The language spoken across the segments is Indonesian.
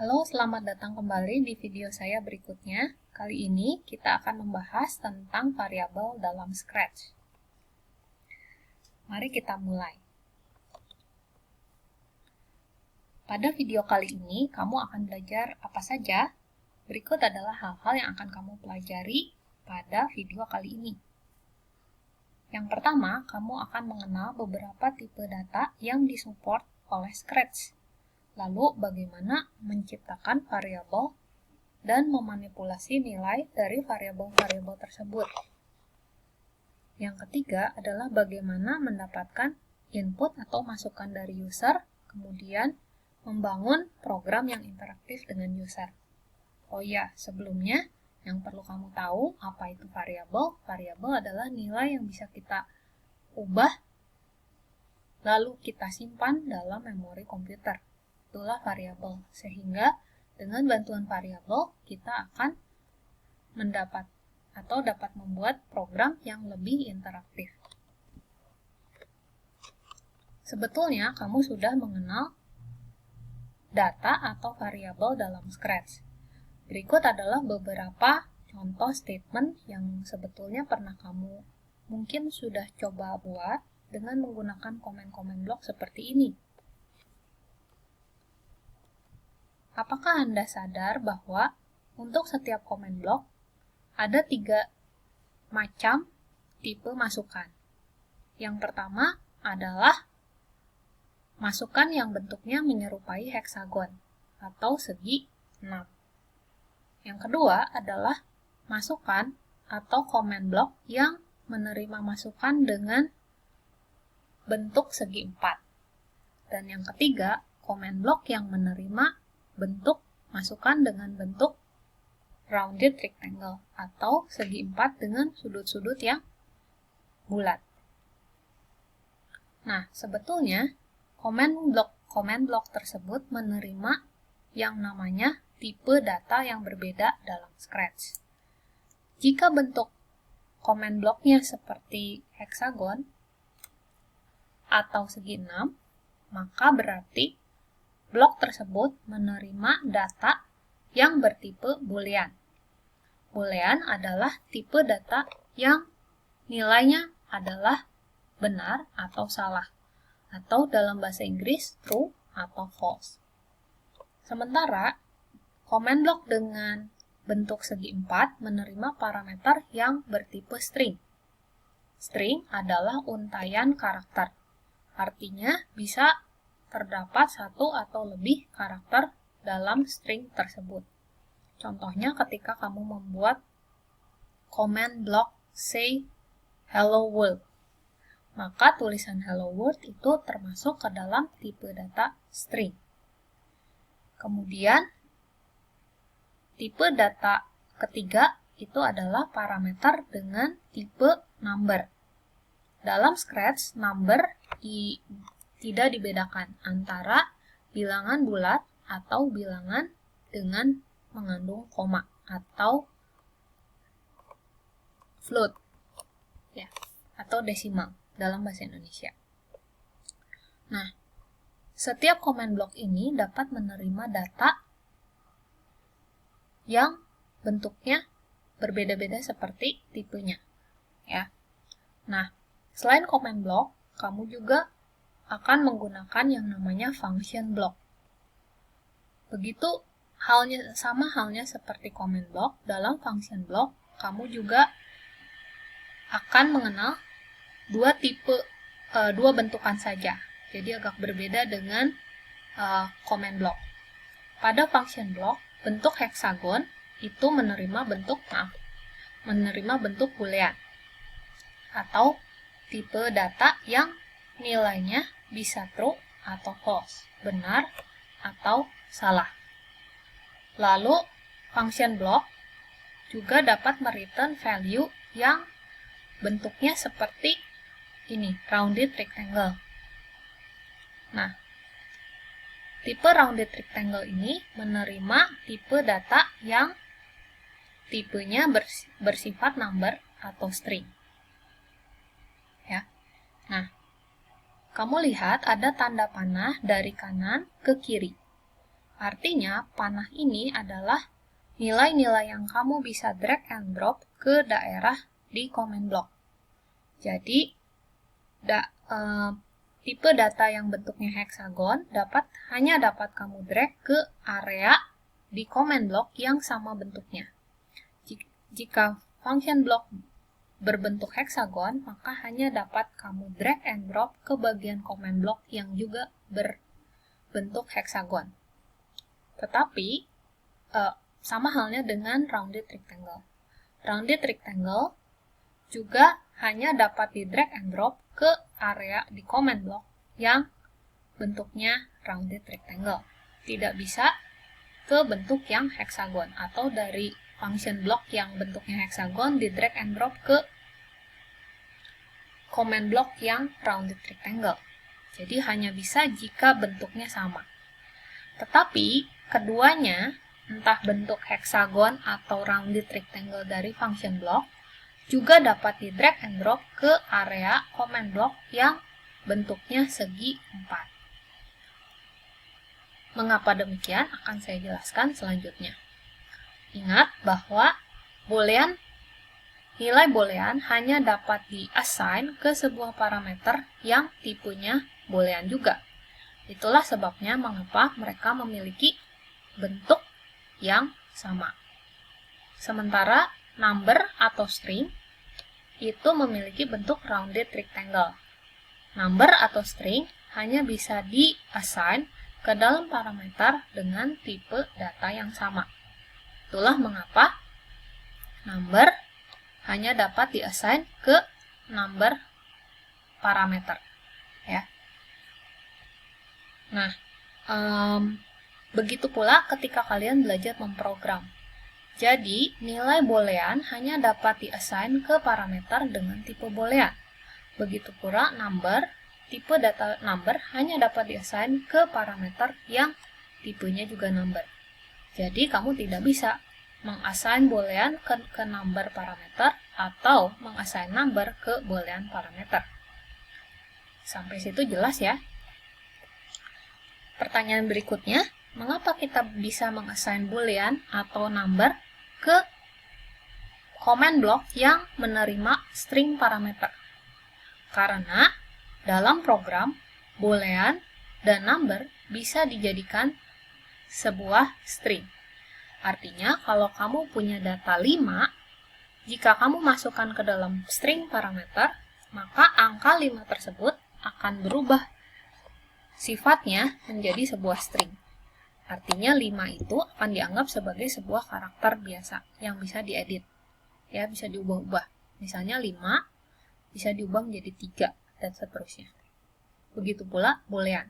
Halo, selamat datang kembali di video saya berikutnya. Kali ini kita akan membahas tentang variabel dalam Scratch. Mari kita mulai. Pada video kali ini, kamu akan belajar apa saja? Berikut adalah hal-hal yang akan kamu pelajari pada video kali ini. Yang pertama, kamu akan mengenal beberapa tipe data yang disupport oleh Scratch. Lalu, bagaimana menciptakan variabel dan memanipulasi nilai dari variabel-variabel tersebut. Yang ketiga adalah bagaimana mendapatkan input atau masukan dari user, kemudian membangun program yang interaktif dengan user. Oh ya, sebelumnya yang perlu kamu tahu apa itu variabel. Variabel adalah nilai yang bisa kita ubah lalu kita simpan dalam memori komputer. Itulah variabel. Sehingga dengan bantuan variabel kita akan mendapat atau dapat membuat program yang lebih interaktif. Sebetulnya kamu sudah mengenal data atau variabel dalam Scratch. Berikut adalah beberapa contoh statement yang sebetulnya pernah kamu mungkin sudah coba buat dengan menggunakan komen-komen blok seperti ini. Apakah Anda sadar bahwa untuk setiap komen blok ada 3 macam tipe masukan? Yang pertama adalah masukan yang bentuknya menyerupai heksagon atau segi 6. Yang kedua adalah masukan atau komen blok yang menerima masukan dengan bentuk segi 4. Dan yang ketiga, komen blok yang menerima bentuk masukan dengan bentuk rounded rectangle atau segi 4 dengan sudut-sudut yang bulat. Nah, sebetulnya komen blok tersebut menerima yang namanya tipe data yang berbeda dalam Scratch. Jika bentuk komen bloknya seperti heksagon atau segi 6, maka berarti blok tersebut menerima data yang bertipe boolean. Boolean adalah tipe data yang nilainya adalah benar atau salah, atau dalam bahasa Inggris true atau false. Sementara komen blok dengan bentuk segi 4 menerima parameter yang bertipe string. String adalah untaian karakter. Artinya bisa terdapat satu atau lebih karakter dalam string tersebut. Contohnya ketika kamu membuat command block say hello world, maka tulisan hello world itu termasuk ke dalam tipe data string. Kemudian tipe data ketiga itu adalah parameter dengan tipe number. Dalam Scratch, number tidak dibedakan antara bilangan bulat atau bilangan dengan mengandung koma atau float ya, atau desimal dalam bahasa Indonesia. Nah, setiap komen blok ini dapat menerima data yang bentuknya berbeda-beda seperti tipenya ya. Nah, selain komen blok, kamu juga akan menggunakan yang namanya function block. Begitu sama halnya seperti comment block, dalam function block kamu juga akan mengenal dua bentukan saja. Jadi agak berbeda dengan comment block. Pada function block, bentuk heksagon itu menerima bentuk boolean atau tipe data yang nilainya bisa true atau false, benar atau salah. Lalu, function block juga dapat mereturn value yang bentuknya seperti ini, rounded rectangle. Nah, tipe rounded rectangle ini menerima tipe data yang tipenya bersifat number atau string. Ya. Nah, kamu lihat ada tanda panah dari kanan ke kiri. Artinya, panah ini adalah nilai-nilai yang kamu bisa drag and drop ke daerah di comment block. Jadi, tipe data yang bentuknya heksagon hanya dapat kamu drag ke area di comment block yang sama bentuknya. Jika function block berbentuk heksagon, maka hanya dapat kamu drag and drop ke bagian comment block yang juga berbentuk heksagon. Tetapi, sama halnya dengan rounded rectangle. Rounded rectangle juga hanya dapat di drag and drop ke area di comment block yang bentuknya rounded rectangle. Tidak bisa ke bentuk yang heksagon, atau dari function block yang bentuknya heksagon di drag and drop ke comment block yang rounded rectangle. Jadi hanya bisa jika bentuknya sama. Tetapi keduanya, entah bentuk heksagon atau rounded rectangle dari function block, juga dapat di drag and drop ke area comment block yang bentuknya segi 4. Mengapa demikian akan saya jelaskan selanjutnya. Ingat bahwa nilai boolean hanya dapat di-assign ke sebuah parameter yang tipenya boolean juga. Itulah sebabnya mengapa mereka memiliki bentuk yang sama. Sementara number atau string itu memiliki bentuk rounded rectangle. Number atau string hanya bisa di-assign ke dalam parameter dengan tipe data yang sama. Itulah mengapa number hanya dapat di-assign ke number parameter. Ya. Nah, begitu pula ketika kalian belajar memprogram. Jadi, nilai boolean hanya dapat di-assign ke parameter dengan tipe boolean. Begitu pula tipe data number hanya dapat di-assign ke parameter yang tipenya juga number. Jadi, kamu tidak bisa meng-assign boolean ke number parameter atau meng-assign number ke boolean parameter. Sampai situ jelas ya? Pertanyaan berikutnya, mengapa kita bisa meng-assign boolean atau number ke comment block yang menerima string parameter? Karena dalam program, boolean dan number bisa dijadikan sebuah string. Artinya, kalau kamu punya data 5, jika kamu masukkan ke dalam string parameter, maka angka 5 tersebut akan berubah sifatnya menjadi sebuah string. Artinya 5 itu akan dianggap sebagai sebuah karakter biasa yang bisa diedit. Ya, bisa diubah-ubah. Misalnya 5 bisa diubah menjadi 3 dan seterusnya. Begitu pula boolean.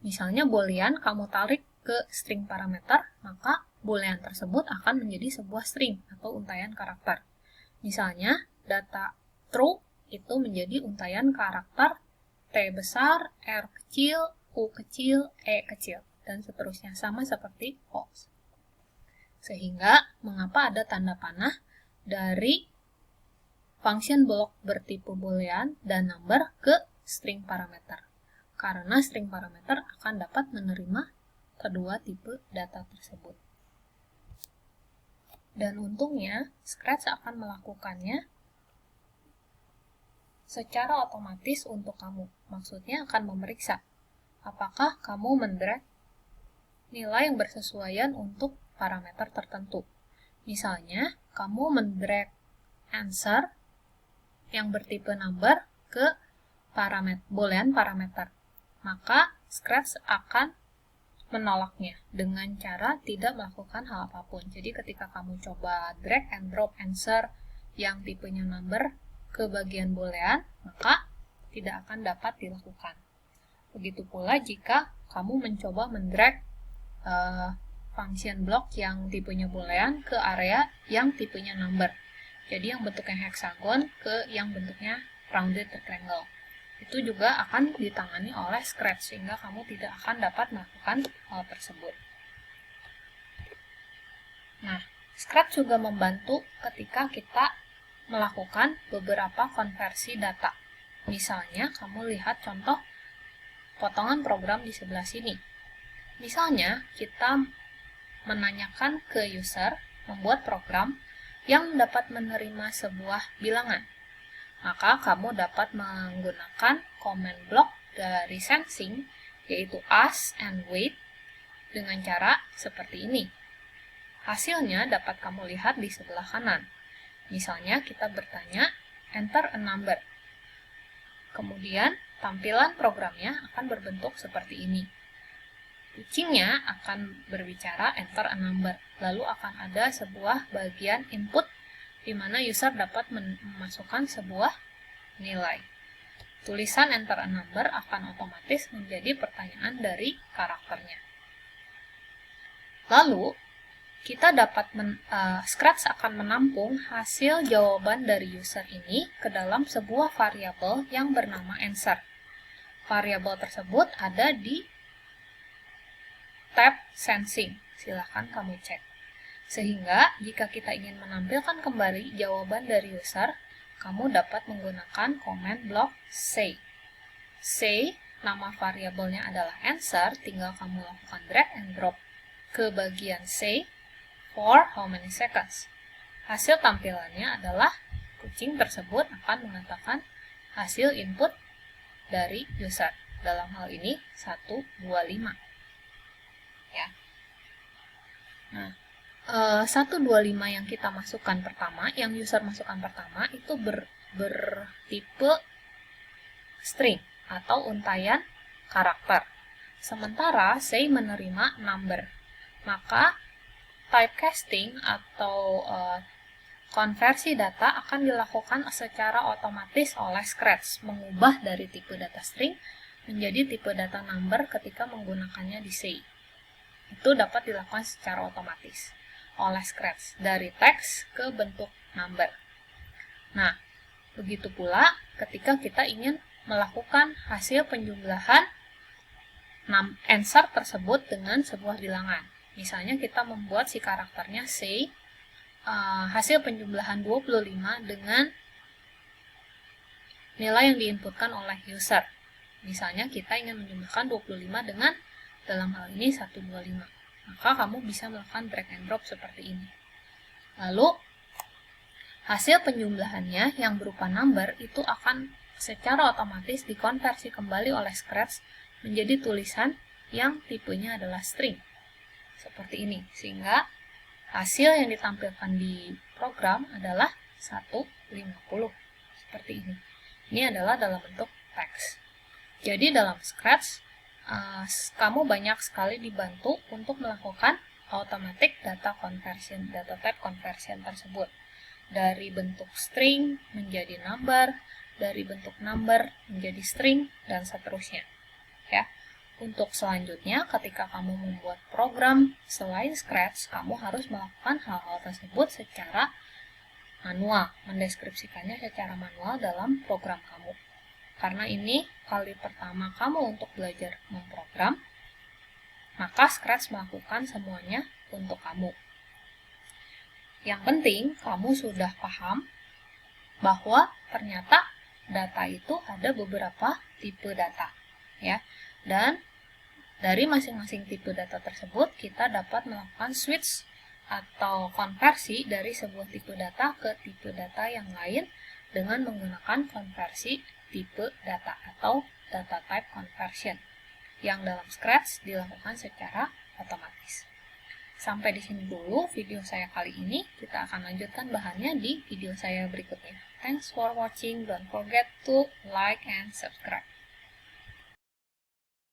Misalnya boolean kamu tarik ke string parameter, maka boolean tersebut akan menjadi sebuah string atau untaian karakter. Misalnya data true itu menjadi untaian karakter T besar, R kecil, U kecil, E kecil, dan seterusnya, sama seperti false. Sehingga, mengapa ada tanda panah dari function block bertipe boolean dan number ke string parameter? Karena string parameter akan dapat menerima kedua tipe data tersebut. Dan untungnya, Scratch akan melakukannya secara otomatis untuk kamu. Maksudnya akan memeriksa apakah kamu mendrag nilai yang bersesuaian untuk parameter tertentu. Misalnya, kamu mendrag answer yang bertipe number ke boolean parameter. Maka Scratch akan menolaknya dengan cara tidak melakukan hal apapun. Jadi ketika kamu coba drag and drop answer yang tipenya number ke bagian boolean, maka tidak akan dapat dilakukan. Begitu pula jika kamu mencoba mendrag function block yang tipenya boolean ke area yang tipenya number. Jadi yang bentuknya heksagon ke yang bentuknya rounded rectangle. Itu juga akan ditangani oleh Scratch, sehingga kamu tidak akan dapat melakukan hal tersebut. Nah, Scratch juga membantu ketika kita melakukan beberapa konversi data. Misalnya, kamu lihat contoh potongan program di sebelah sini. Misalnya, kita menanyakan ke user membuat program yang dapat menerima sebuah bilangan. Maka kamu dapat menggunakan command block dari sensing, yaitu ask and wait, dengan cara seperti ini. Hasilnya dapat kamu lihat di sebelah kanan. Misalnya kita bertanya, enter a number. Kemudian tampilan programnya akan berbentuk seperti ini. Kucingnya akan berbicara enter a number. Lalu akan ada sebuah bagian input di mana user dapat memasukkan sebuah nilai. Tulisan enter a number akan otomatis menjadi pertanyaan dari karakternya. Lalu, kita dapat Scratch akan menampung hasil jawaban dari user ini ke dalam sebuah variabel yang bernama answer. Variabel tersebut ada di tab sensing. Silahkan kamu cek. Sehingga, jika kita ingin menampilkan kembali jawaban dari user, kamu dapat menggunakan command block say. Say, nama variabelnya adalah answer, tinggal kamu lakukan drag and drop ke bagian say for how many seconds. Hasil tampilannya adalah kucing tersebut akan mengatakan hasil input dari user. Dalam hal ini 125. Ya. Nah, 125 yang kita masukkan pertama, yang user masukkan pertama itu bertipe string atau untayan karakter. Sementara say menerima number. Maka typecasting atau konversi data akan dilakukan secara otomatis oleh Scratch, mengubah dari tipe data string menjadi tipe data number ketika menggunakannya di say. Itu dapat dilakukan secara otomatis oleh Scratch, dari teks ke bentuk number. Nah, begitu pula ketika kita ingin melakukan hasil penjumlahan answer tersebut dengan sebuah bilangan. Misalnya kita membuat si karakternya say hasil penjumlahan 25 dengan nilai yang diinputkan oleh user. Misalnya kita ingin menjumlahkan 25 dengan dalam hal ini 125. Maka kamu bisa melakukan drag and drop seperti ini. Lalu hasil penjumlahannya yang berupa number itu akan secara otomatis dikonversi kembali oleh Scratch menjadi tulisan yang tipenya adalah string. Seperti ini, sehingga hasil yang ditampilkan di program adalah 150. Seperti ini. Ini adalah dalam bentuk teks. Jadi dalam Scratch, kamu banyak sekali dibantu untuk melakukan automatic data conversion, data type conversion tersebut. Dari bentuk string menjadi number, dari bentuk number menjadi string, dan seterusnya. Ya. Untuk selanjutnya, ketika kamu membuat program selain Scratch, kamu harus melakukan hal-hal tersebut secara manual, mendeskripsikannya secara manual dalam program kamu. Karena ini kali pertama kamu untuk belajar memprogram, maka Scratch melakukan semuanya untuk kamu. Yang penting, kamu sudah paham bahwa ternyata data itu ada beberapa tipe data, ya. Dan dari masing-masing tipe data tersebut, kita dapat melakukan switch atau konversi dari sebuah tipe data ke tipe data yang lain dengan menggunakan konversi tipe data atau data type conversion yang dalam Scratch dilakukan secara otomatis. Sampai di sini dulu video saya kali ini. Kita akan lanjutkan bahannya di video saya berikutnya. Thanks for watching. Don't forget to like and subscribe.